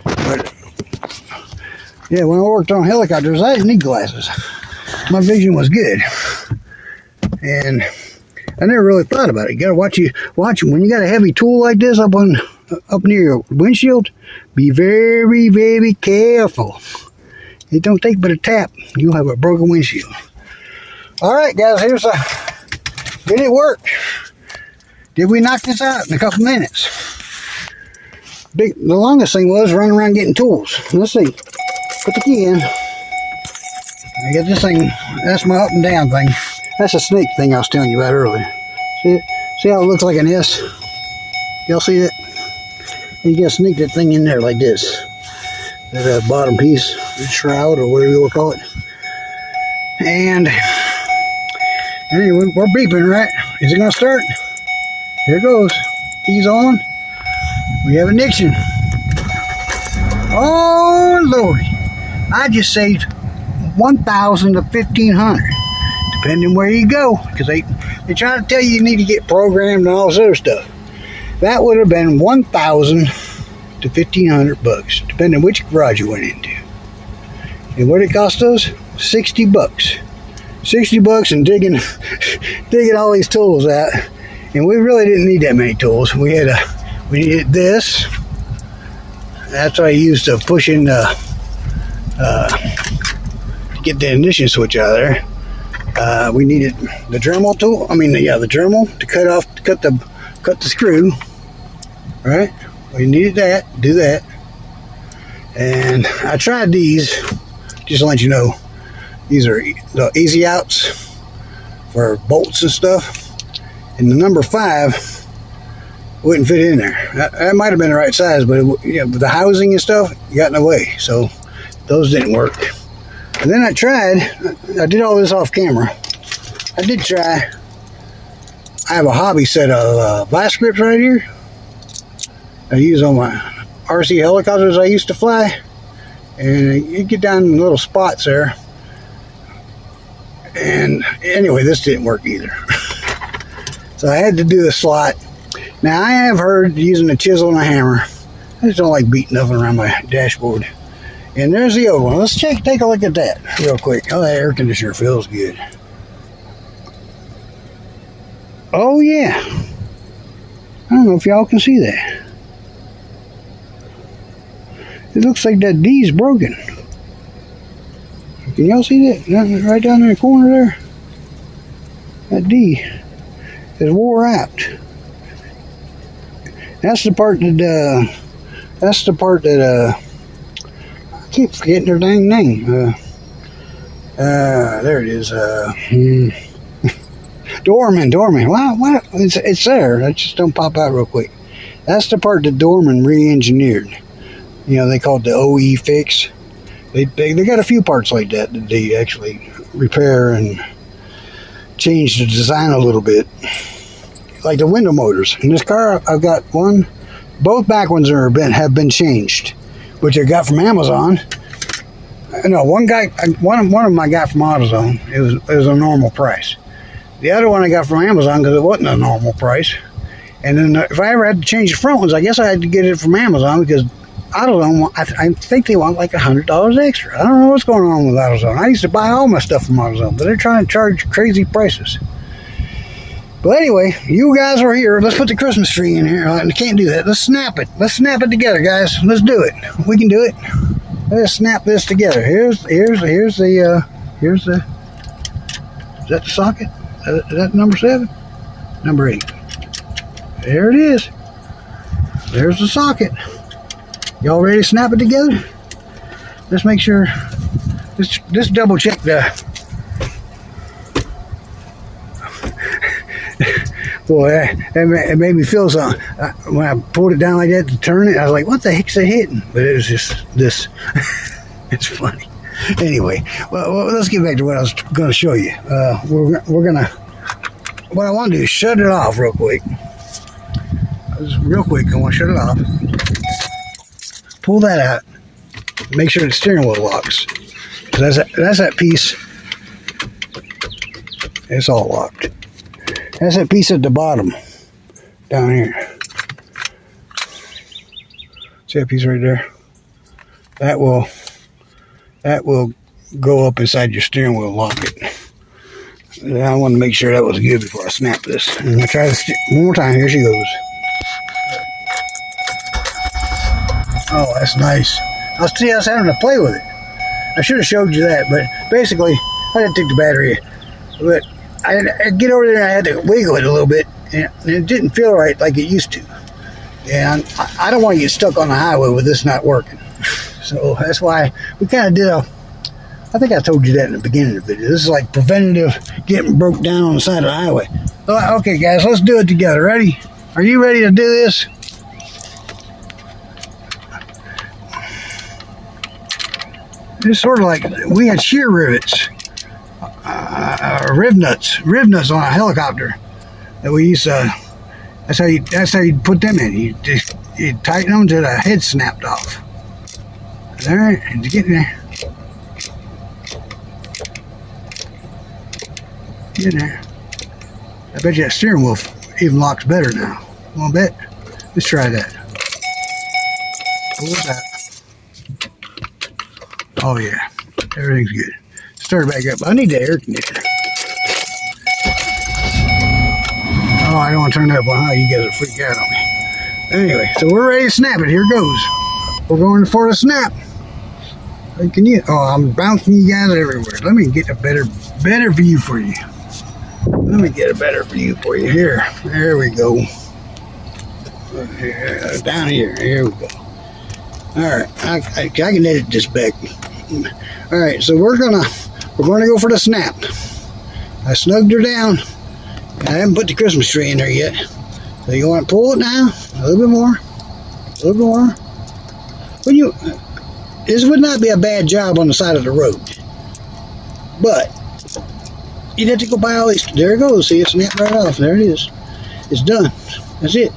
But yeah, when I worked on helicopters, I didn't need glasses. My vision was good. And I never really thought about it. You gotta watch when you got a heavy tool like this up near your windshield. Be very, very careful. It don't take but a tap. You'll have a broken windshield. All right, guys. Did it work? Did we knock this out in a couple minutes? The longest thing was running around getting tools. Let's see. Put the key in. I got this thing. That's my up and down thing. That's a snake thing I was telling you about earlier. See it? See how it looks like an S? Y'all see that? And you gotta sneak that thing in there like this. That bottom piece, the shroud or whatever you want to call it. And anyway, we're beeping, right? Is it gonna start? Here it goes. Keys on. We have ignition. Oh Lord! I just saved $1,000 to $1,500. Depending where you go, because they try to tell you need to get programmed and all this other stuff. That would have been $1,000 to $1,500, depending which garage you went into. And what it cost us? $60. $60 and digging all these tools out. And we really didn't need that many tools. We needed this. That's what I used to push in get the ignition switch out of there. We needed the Dremel tool. The Dremel to cut the screw. Right? We needed that. Do that. And I tried these. Just to let you know, these are the easy outs for bolts and stuff. And the number 5 wouldn't fit in there. That might have been the right size, but with the housing and stuff got in the way. So those didn't work. And then I did all this off camera. I did try. I have a hobby set of vice grips right here. I use on my RC helicopters I used to fly. And you get down in little spots there. And anyway, this didn't work either. So I had to do a slot. Now I have heard using a chisel and a hammer. I just don't like beating nothing around my dashboard. And there's the old one. Let's take a look at that real quick. Oh, that air conditioner feels good. Oh, yeah. I don't know if y'all can see that. It looks like that D's broken. Can y'all see that? Right down in the corner there? That D is wore out. That's the part that, I keep forgetting their dang name. There it is. DORMAN. Wow, it's there. That just don't pop out real quick. That's the part that DORMAN re-engineered. They call it the OE fix. They got a few parts like that they actually repair and change the design a little bit. Like the window motors. In this car, I've got one. Both back ones have been changed, which I got from Amazon. No, one of them I got from AutoZone. It was a normal price. The other one I got from Amazon because it wasn't a normal price. And then if I ever had to change the front ones, I guess I had to get it from Amazon because AutoZone, I think they want like $100 extra. I don't know what's going on with AutoZone. I used to buy all my stuff from AutoZone, but they're trying to charge crazy prices. But anyway, you guys are here. Let's put the Christmas tree in here. I can't do that. Let's snap it. Let's snap it together, guys. Let's do it. We can do it. Let's snap this together. Here's the is that the socket? Is that number 7? Number 8. There it is. There's the socket. Y'all ready to snap it together? Let's make sure. Let's double check Boy, it made me feel something. When I pulled it down like that to turn it, I was like, what the heck's it hitting? But it was just this. It's funny. Anyway, well, let's get back to what I was going to show you. We're going to, what I want to do is shut it off real quick. Just real quick, I want to shut it off. Pull that out. Make sure the steering wheel locks. That's that piece. It's all locked. That's that piece at the bottom. Down here. See that piece right there? That will go up inside your steering wheel, lock it. I want to make sure that was good before I snap this. I'm going to try this one more time. Here she goes. Oh, that's nice. I was having to play with it. I should have showed you that, but basically, I had to take the battery. But I get over there and I had to wiggle it a little bit, and it didn't feel right like it used to. And I don't want to get stuck on the highway with this not working. So that's why we kind of did I think I told you that in the beginning of the video. This is like preventative getting broke down on the side of the highway. Okay, guys, let's do it together. Ready? Are you ready to do this? It's sort of like we had shear rivets, rib nuts on a helicopter that we used to. That's how you put them in. You tighten them till the head snapped off. All right, and get in there. Get in there. I bet you that steering wheel even locks better now. Want to bet? Let's try that. Pull it out. Oh yeah, everything's good. Start it back up. I need the air conditioner. Oh, I don't want to turn that up on high. You guys will freak out on me. Anyway, so we're ready to snap it. Here goes. We're going for the snap. Can you? Oh, I'm bouncing you guys everywhere. Let me get a better view for you. Let me get a better view for you here. There we go. Down here. Here we go. All right, I can edit this back. All right, so we're gonna go for the snap. I snugged her down. I haven't put the Christmas tree in there yet. So you want to pull it now? A little bit more. A little bit more. This would not be a bad job on the side of the road. But you'd have to go buy all these. There it goes. See, it snapped right off. There it is. It's done. That's it.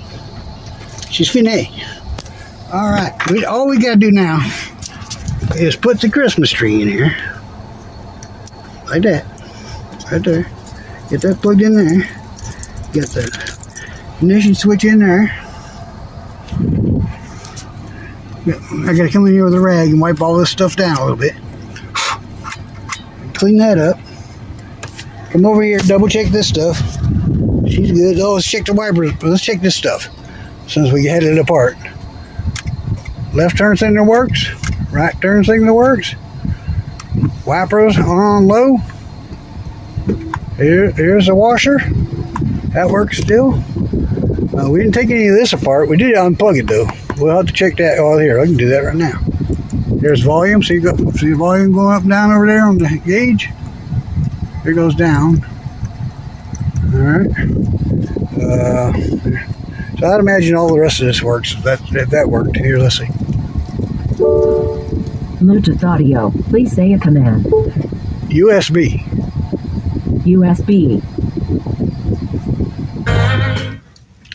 She's finished. All right. All we got to do now is put the Christmas tree in here. Like that. Right there. Get that plugged in there. Get the ignition switch in there. I gotta come in here with a rag and wipe all this stuff down a little bit. Clean that up. Come over here, double check this stuff. She's good. Oh, let's check the wipers. Let's check this stuff since we had it apart. Left turn signal works. Right turn signal works. Wipers on low. Here's the washer. That works still. We didn't take any of this apart. We did unplug it though. We'll have to check that. Oh, here, I can do that right now. There's volume. See the volume going up and down over there on the gauge? Here goes down. All right. So I'd imagine all the rest of this works. If that worked. Here, let's see. Bluetooth audio. Please say a command. USB. USB.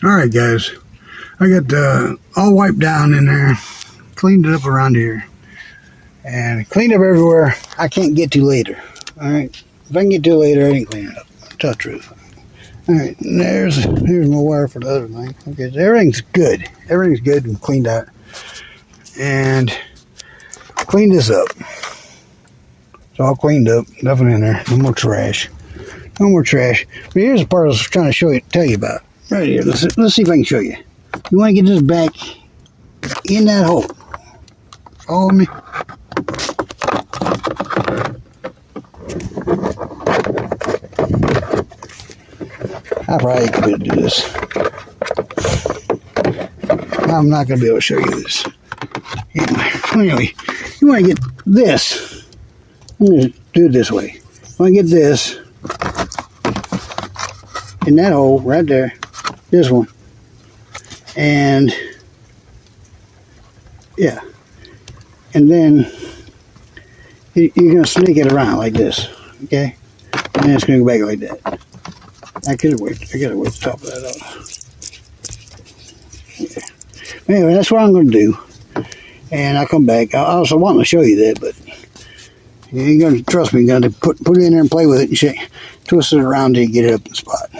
All right, guys. I got all wiped down in there. Cleaned it up around here. And cleaned up everywhere I can't get to later. All right. If I can get to it later, I didn't clean it up. Tell the truth. All right. And here's my wire for the other thing. Okay. So everything's good. Everything's good and cleaned out. And cleaned this up. It's all cleaned up. Nothing in there. No more trash. No more trash. But here's the part I was trying to tell you about. Right here. Let's see if I can show you. You want to get this back in that hole. Follow me. I probably could do this. I'm not going to be able to show you this. Anyway, you want to get this. I'm going to do it this way. You want to get this in that hole right there. this one, and yeah, and then you're gonna snake it around like this, okay? And then it's gonna go back like that. I gotta wait the top of that off. Yeah. Anyway, that's what I'm gonna do, and I'll come back. I also want to show you that, but you ain't gonna trust me. You gotta put it in there and play with it and shake, twist it around till you get it up in the spot.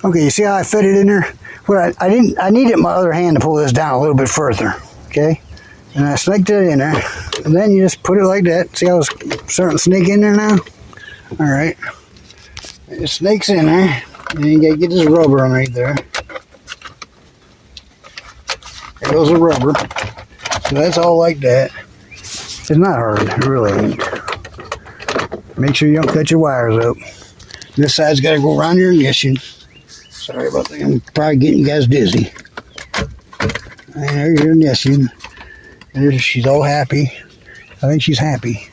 Okay, you see how I fit it in there? Well, I needed my other hand to pull this down a little bit further, okay? And I snaked it in there, and then you just put it like that. See how it's starting to snake in there now? All right, it snakes in there, and you gotta get this rubber on right there. There goes the rubber. So that's all like that. It's not hard, it really ain't. Make sure you don't cut your wires up. This side's gotta go around your ignition. Sorry about that. I'm probably getting you guys dizzy. And there's your ignition. And she's all happy. I think she's happy.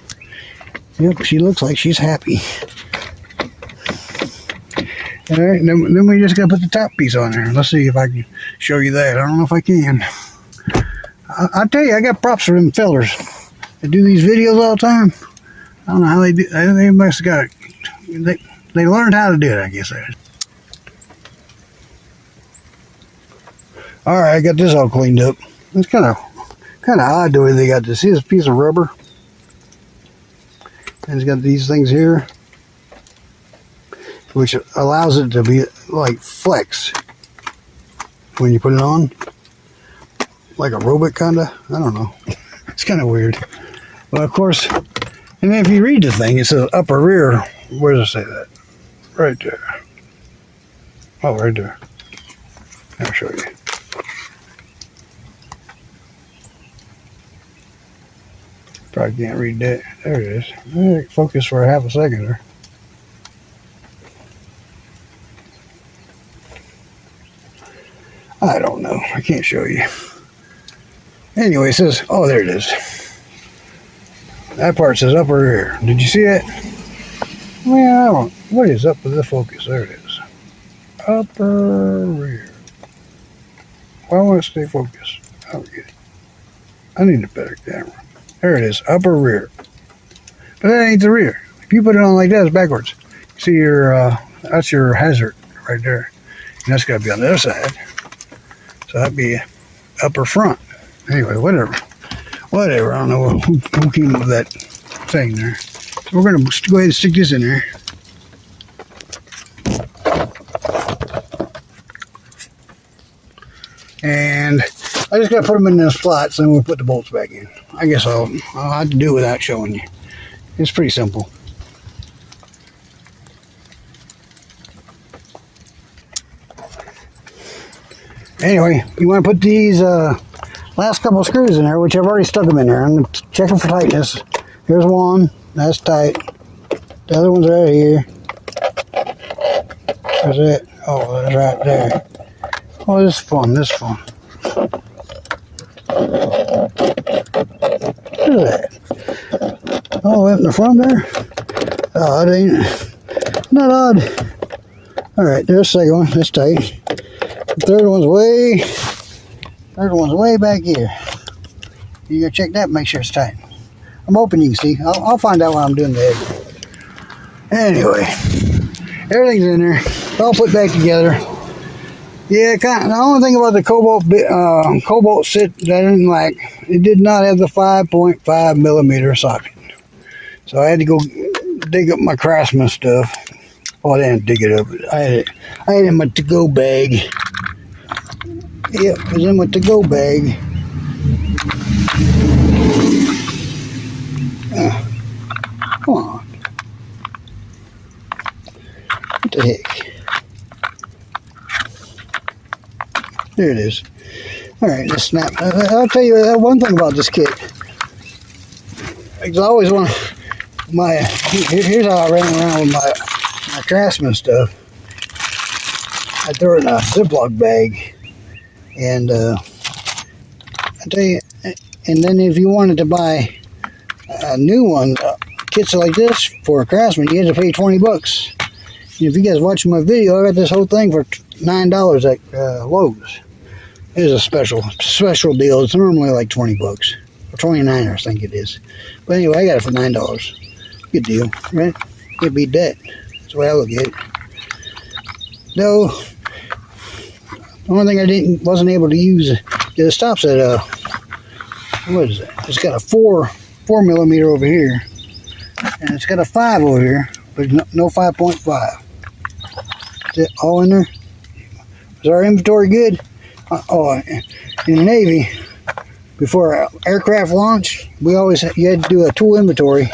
Yep, she looks like she's happy. All right, then we just gotta put the top piece on there. Let's see if I can show you that. I don't know if I can. I'll tell you, I got props for them fellers. They do these videos all the time. I don't know how they do. They must have got it. They learned how to do it, I guess. All right, I got this all cleaned up. It's kind of odd the way they got this. See this piece of rubber? And it's got these things here, which allows it to be like flex when you put it on, like a robot kinda. I don't know. It's kind of weird. But of course, and then if you read the thing, it says upper rear. Where does it say that? Right there. Oh, right there. I'll show you. Probably can't read that. There it is. Focus for a half a second there. I don't know. I can't show you. Anyway, it says, oh, there it is. That part says upper rear. Did you see that? Well, I don't. What is up with the focus? There it is. Upper rear. Why won't it stay focused? I don't get it. I need a better camera. There it is, upper rear. But that ain't the rear. If you put it on like that, it's backwards. See that's your hazard right there. And that's got to be on the other side. So that'd be upper front. Anyway, whatever. I don't know who came up with that thing there. So we're going to go ahead and stick this in there. And I just got to put them in those slots, and we'll put the bolts back in. I guess I'll have to do it without showing you. It's pretty simple. Anyway, you want to put these last couple of screws in there, which I've already stuck them in there. I'm checking for tightness. Here's one. That's tight. The other one's right here. There's it. Oh, that's right there. Oh, this is fun. Look at that. Oh, up in the front there? Oh, that ain't not odd. Alright, there's the second one. That's tight. The third one's way back here. You gotta check that, make sure it's tight. I'm hoping you can see. I'll find out while I'm doing the edit. Anyway, everything's in there. It's all put back together. Yeah, the only thing about the Cobalt sit that I didn't like, it did not have the 5.5 millimeter socket. So I had to go dig up my Craftsman stuff. Oh, I didn't dig it up. I had it in my to-go bag. Yep, it was in my to-go bag. Come on. What the heck? There it is. Alright, let's snap. I'll tell you one thing about this kit. I always want here's how I ran around with my Craftsman stuff. I throw it in a Ziploc bag. And I tell you, and then if you wanted to buy a new one kits like this for a Craftsman, you have to pay 20 bucks. And if you guys watching my video, I got this whole thing for $9 at Lowe's. It is a special deal. It's normally like 20 bucks. Or 29, I think it is. But anyway, I got it for $9. Good deal, right? Can't beat that. That's the way I look at it. Though, the only thing I wasn't able to use, it stops at what is that? It's got a 4 millimeter over here, and it's got a 5 over here, but no 5.5. Is it all in there? Is our inventory good? In the Navy, before aircraft launch, you had to do a tool inventory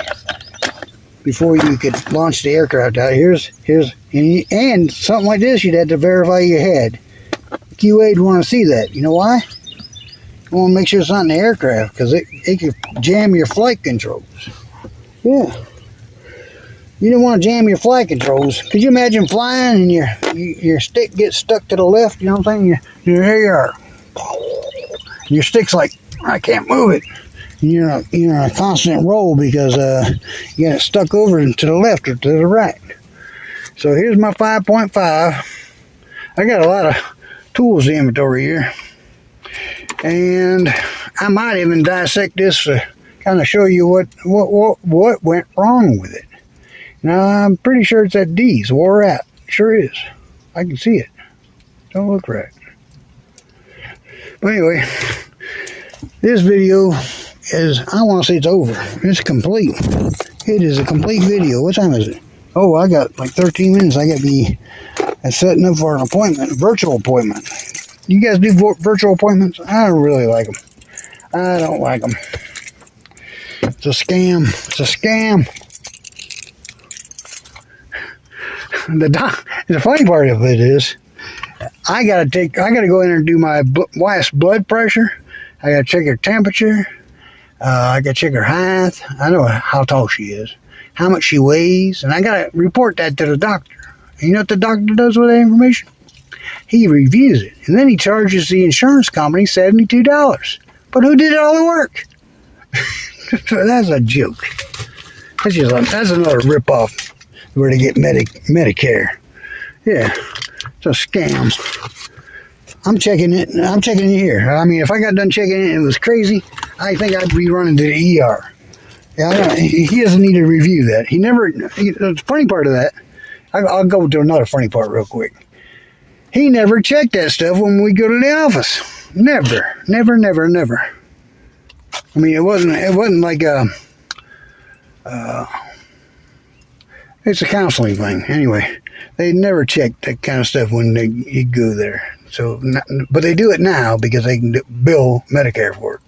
before you could launch the aircraft out. And something like this, you'd have to verify you had. QA'd want to see that. You know why? You want to make sure it's not in the aircraft, because it could jam your flight controls. Yeah. You don't want to jam your flight controls. Could you imagine flying and your stick gets stuck to the left? You know what I'm saying? Here you are. Your stick's like, I can't move it. And you're in a constant roll because you got it stuck over to the left or to the right. So here's my 5.5. I got a lot of tools in inventory here. And I might even dissect this to kind of show you what went wrong with it. Now, I'm pretty sure it's that D's wore out. Sure is. I can see it. Don't look right. But anyway, this video is, I want to say it's over. It's complete. It is a complete video. What time is it? Oh, I got like 13 minutes. I got to be setting up for an appointment, a virtual appointment. You guys do virtual appointments? I don't really like them. I don't like them. It's a scam. It's a scam. The funny part of it is, I gotta go in and do my wife's blood pressure. I gotta check her temperature. I gotta check her height. I know how tall she is, how much she weighs, and I gotta report that to the doctor. And you know what the doctor does with that information? He reviews it, and then he charges the insurance company $72. But who did all the work? That's a joke. That's another ripoff where they get Medicare. Yeah, it's a scam. I'm checking it here. I mean, if I got done checking it and it was crazy, I think I'd be running to the ER. Yeah, he doesn't need to review that. The funny part of that, I'll go to another funny part real quick. He never checked that stuff when we go to the office. Never. I mean, it wasn't like it's a counseling thing. Anyway, they never check that kind of stuff when you go there. So, but they do it now because they can bill Medicare for it.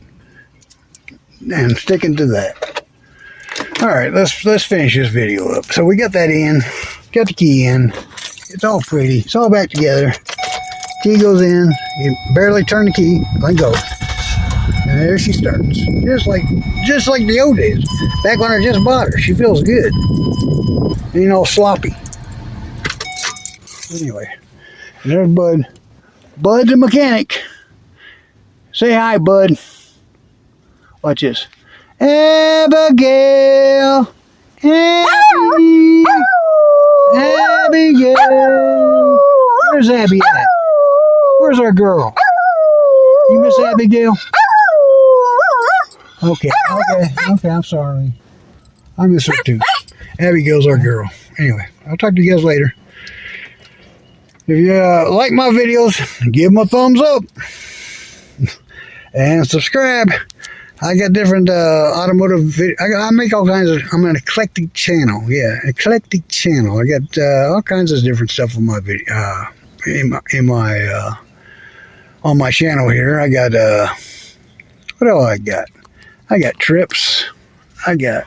And sticking to that. All right, let's finish this video up. So we got that in, got the key in. It's all pretty. It's all back together. Key goes in. You barely turn the key. Let go. And there she starts. Just like the old days. Back when I just bought her. She feels good. You know, sloppy. Anyway, there's Bud. Bud's a mechanic. Say hi, Bud. Watch this. Abigail. Abigail. Where's Abby at? Where's our girl? You miss Abigail? Okay, I'm sorry. I miss her too. Abigail's our girl. Anyway, I'll talk to you guys later. If you like my videos, give them a thumbs up. And subscribe. I got different automotive videos. I make all kinds of, I'm an eclectic channel. Yeah, eclectic channel. I got all kinds of different stuff on my video, on my channel here. I got, what else I got? I got trips. I got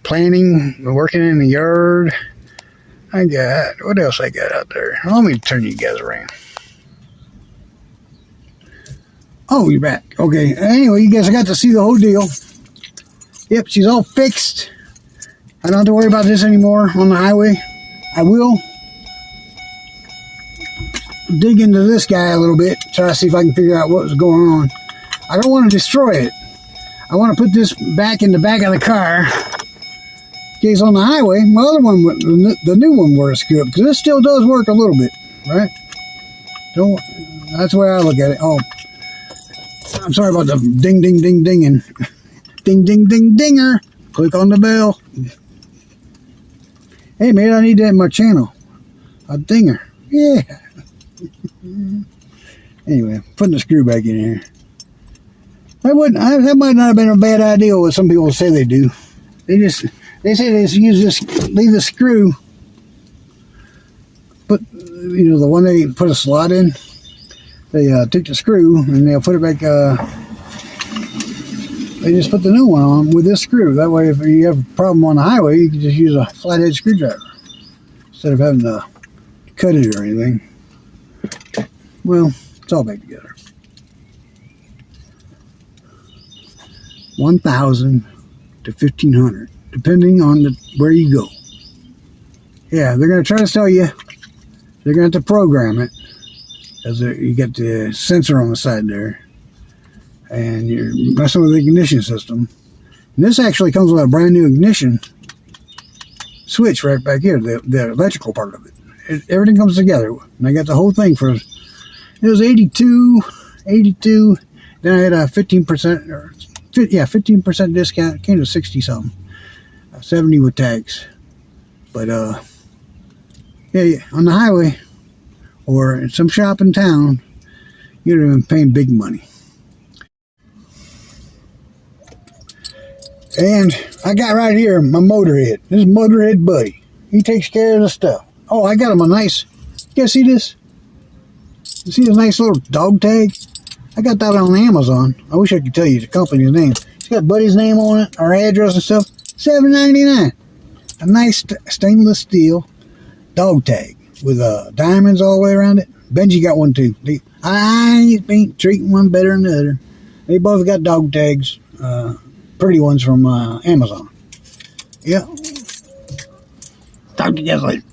planning, working in the yard. I got, what else I got out there? Let me turn you guys around. Oh, you're back. Okay. Anyway, you guys, I got to see the whole deal. Yep, she's all fixed. I don't have to worry about this anymore on the highway. I will dig into this guy a little bit, try to see if I can figure out what was going on. I don't want to destroy it. I want to put this back in the back of the car In case on the highway, my other one, the new one, were a screw up, because this still does work a little bit, right? Don't. That's the way I look at it. Oh, I'm sorry about the ding, ding, ding, dinging. Ding, ding, ding, dinger. Click on the bell. Hey, maybe I need that in my channel. A dinger. Yeah. Anyway, putting the screw back in here. That might not have been a bad idea. What some people say they do. They say they just use this. Leave the screw. Put the one they put a slot in. They take the screw and they'll put it back. They just put the new one on with this screw. That way, if you have a problem on the highway, you can just use a flathead screwdriver instead of having to cut it or anything. Well, it's all back together. 1,000 to 1,500, depending on where you go. Yeah, they're going to try to sell you. They're going to have to program it, because you get the sensor on the side there, and you're messing with the ignition system. And this actually comes with a brand new ignition switch right back here, the electrical part of it. Everything comes together. And I got the whole thing for, it was 82. Then I had a 15% or 15% discount. It came to 60 something, 70 with tax. But yeah, on the highway or in some shop in town, you'd have been paying big money. And I got right here my Motorhead. This is Motorhead buddy. He takes care of the stuff. Oh, I got him a nice. You guys see this? You see this nice little dog tag? I got that on Amazon. I wish I could tell you the company's name. It's got Buddy's name on it, our address and stuff. $7.99. A nice stainless steel dog tag with diamonds all the way around it. Benji got one too. I ain't treating one better than the other. They both got dog tags. Pretty ones from Amazon. Yeah. Talk to you guys later.